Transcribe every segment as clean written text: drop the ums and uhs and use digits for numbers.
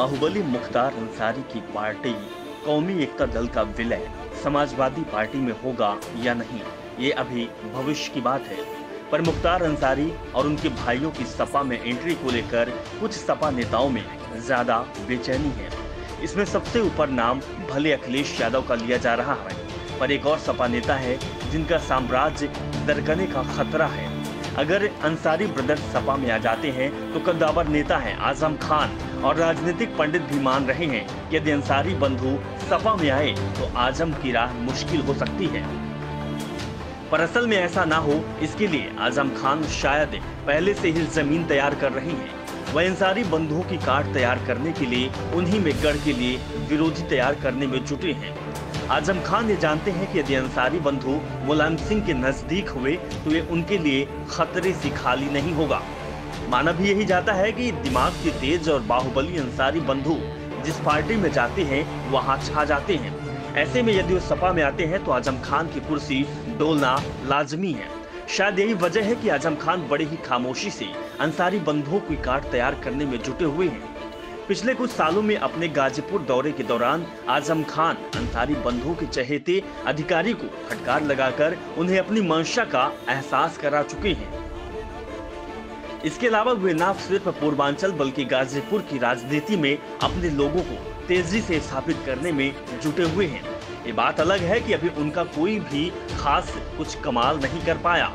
बाहुबली मुख्तार अंसारी की पार्टी कौमी एकता दल का विलय समाजवादी पार्टी में होगा या नहीं, ये अभी भविष्य की बात है। पर मुख्तार अंसारी और उनके भाइयों की सपा में एंट्री को लेकर कुछ सपा नेताओं में ज्यादा बेचैनी है। इसमें सबसे ऊपर नाम भले अखिलेश यादव का लिया जा रहा है, पर एक और सपा नेता है जिनका साम्राज्य दरकने का खतरा है। अगर अंसारी ब्रदर्स सपा में आ जाते हैं तो कद्दावर नेता है आजम खान और राजनीतिक पंडित भी मान रहे हैं कि यदि अंसारी बंधु सपा में आए तो आजम की राह मुश्किल हो सकती है। पर असल में ऐसा ना हो, इसके लिए आजम खान शायद पहले से ही जमीन तैयार कर रहे हैं। वह अंसारी बंधुओं की काट तैयार करने के लिए उन्हीं में गढ़ के लिए विरोधी तैयार करने में जुटे हैं। आजम खान ये जानते हैं कि यदि अंसारी बंधु मुलायम सिंह के नजदीक हुए तो ये उनके लिए खतरे से खाली नहीं होगा। माना भी यही जाता है कि दिमाग के तेज और बाहुबली अंसारी बंधु जिस पार्टी में जाते हैं वहां छा जाते हैं। ऐसे में यदि वो सपा में आते हैं तो आजम खान की कुर्सी डोलना लाजमी है। शायद यही वजह है कि आजम खान बड़े ही खामोशी से अंसारी बंधुओं की काट तैयार करने में जुटे हुए हैं। पिछले कुछ सालों में अपने गाजीपुर दौरे के दौरान आजम खान अंसारी बंधुओं के चहेते अधिकारी को फटकार लगाकर उन्हें अपनी मंशा का एहसास करा चुके हैं। इसके अलावा वे न सिर्फ पूर्वांचल बल्कि गाजीपुर की राजनीति में अपने लोगों को तेजी से स्थापित करने में जुटे हुए हैं। ये बात अलग है कि अभी उनका कोई भी खास कुछ कमाल नहीं कर पाया,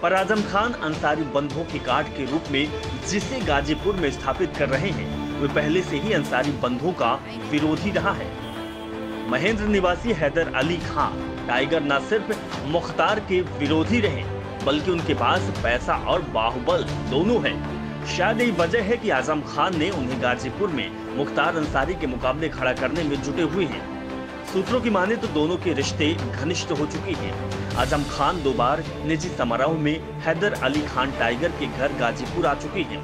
पर आजम खान अंसारी बंधुओं की काट के रूप में जिसे गाजीपुर में स्थापित कर रहे हैं वे पहले से ही अंसारी बंधुओं का विरोधी रहा है। महेंद्र निवासी हैदर अली खान टाइगर न सिर्फ मुख्तार के विरोधी रहे बल्कि उनके पास पैसा और बाहुबल दोनों है। शायद यही वजह है कि आजम खान ने उन्हें गाजीपुर में मुख्तार अंसारी के मुकाबले खड़ा करने में जुटे हुए हैं। सूत्रों की माने तो दोनों के रिश्ते घनिष्ठ हो चुके हैं। आजम खान 2 बार निजी समारोह में हैदर अली खान टाइगर के घर गाजीपुर आ चुके हैं।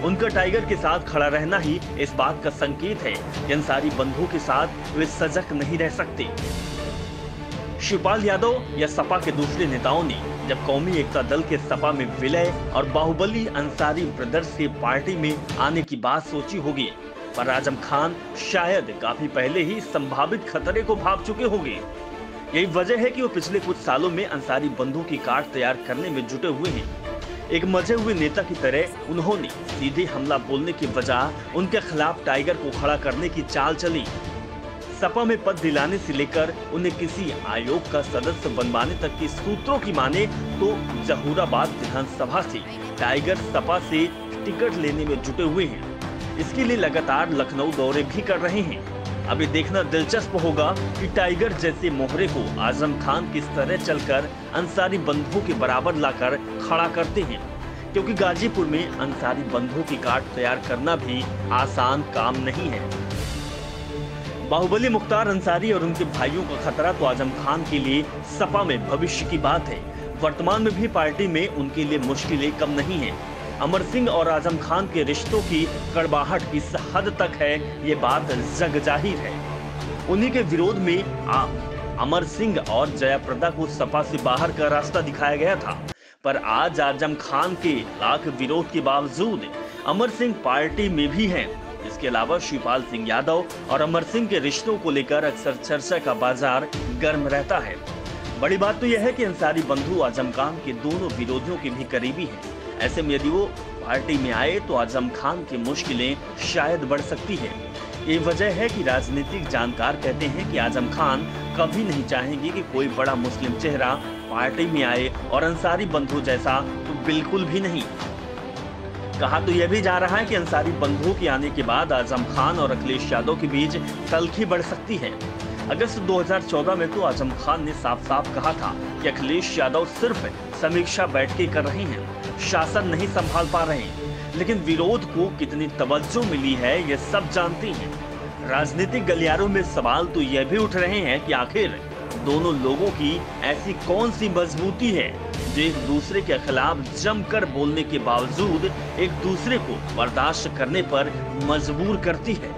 उनका टाइगर के साथ खड़ा रहना ही इस बात का संकेत है कि अंसारी बंधुओं के साथ वे सजग नहीं रह सकते। शिवपाल यादव या सपा के दूसरे नेताओं ने जब कौमी एकता दल के सपा में विलय और बाहुबली अंसारी ब्रदर्स के पार्टी में आने की बात सोची होगी, पर आजम खान शायद काफी पहले ही संभावित खतरे को भाप चुके होंगे। यही वजह है कि वो पिछले कुछ सालों में अंसारी बंधुओं की काट तैयार करने में जुटे हुए हैं। एक मजे हुए नेता की तरह उन्होंने सीधे हमला बोलने की बजाय उनके खिलाफ टाइगर को खड़ा करने की चाल चली। सपा में पद दिलाने से लेकर उन्हें किसी आयोग का सदस्य बनवाने तक की सूत्रों की माने तो जहूराबाद विधानसभा से टाइगर सपा से टिकट लेने में जुटे हुए हैं। इसके लिए लगातार लखनऊ दौरे भी कर रहे हैं। अब ये देखना दिलचस्प होगा कि टाइगर जैसे मोहरे को आजम खान किस तरह चलकर अंसारी बंधुओं के बराबर लाकर खड़ा करते हैं, क्योंकि गाजीपुर में अंसारी बंधुओं की काट तैयार करना भी आसान काम नहीं है। बाहुबली मुख्तार अंसारी और उनके भाइयों का खतरा तो आजम खान के लिए सपा में भविष्य की बात है। वर्तमान में भी पार्टी में उनके लिए मुश्किलें कम नहीं है। अमर सिंह और आजम खान के रिश्तों की कड़वाहट किस हद तक है ये बात जग जाहिर है। उन्हीं के विरोध में अमर सिंह और जयाप्रदा को सपा से बाहर का रास्ता दिखाया गया था, पर आज आजम खान के लाख विरोध के बावजूद अमर सिंह पार्टी में भी हैं। इसके अलावा शिवपाल सिंह यादव और अमर सिंह के रिश्तों को लेकर अक्सर चर्चा का बाजार गर्म रहता है। बड़ी बात तो यह है कि अंसारी बंधु आजम खान के दोनों विरोधियों के भी करीबी हैं। ऐसे में यदि वो पार्टी में आए तो आजम खान की मुश्किलें शायद बढ़ सकती है। ये वजह है कि राजनीतिक जानकार कहते हैं कि आजम खान कभी नहीं चाहेंगे कि कोई बड़ा मुस्लिम चेहरा पार्टी में आए, और अंसारी बंधु जैसा तो बिल्कुल भी नहीं। कहा तो यह भी जा रहा है कि अंसारी बंधुओं के आने के बाद आजम खान और अखिलेश यादव के बीच तल्खी बढ़ सकती है। अगस्त 2014 में तो आजम खान ने साफ साफ कहा था कि अखिलेश यादव सिर्फ समीक्षा बैठकें कर रहे हैं, शासन नहीं संभाल पा रहे, लेकिन विरोध को कितनी तवज्जो मिली है ये सब जानते हैं। राजनीतिक गलियारों में सवाल तो यह भी उठ रहे हैं कि आखिर दोनों लोगों की ऐसी कौन सी मजबूती है जो एक दूसरे के खिलाफ जमकर बोलने के बावजूद एक दूसरे को बर्दाश्त करने पर मजबूर करती है।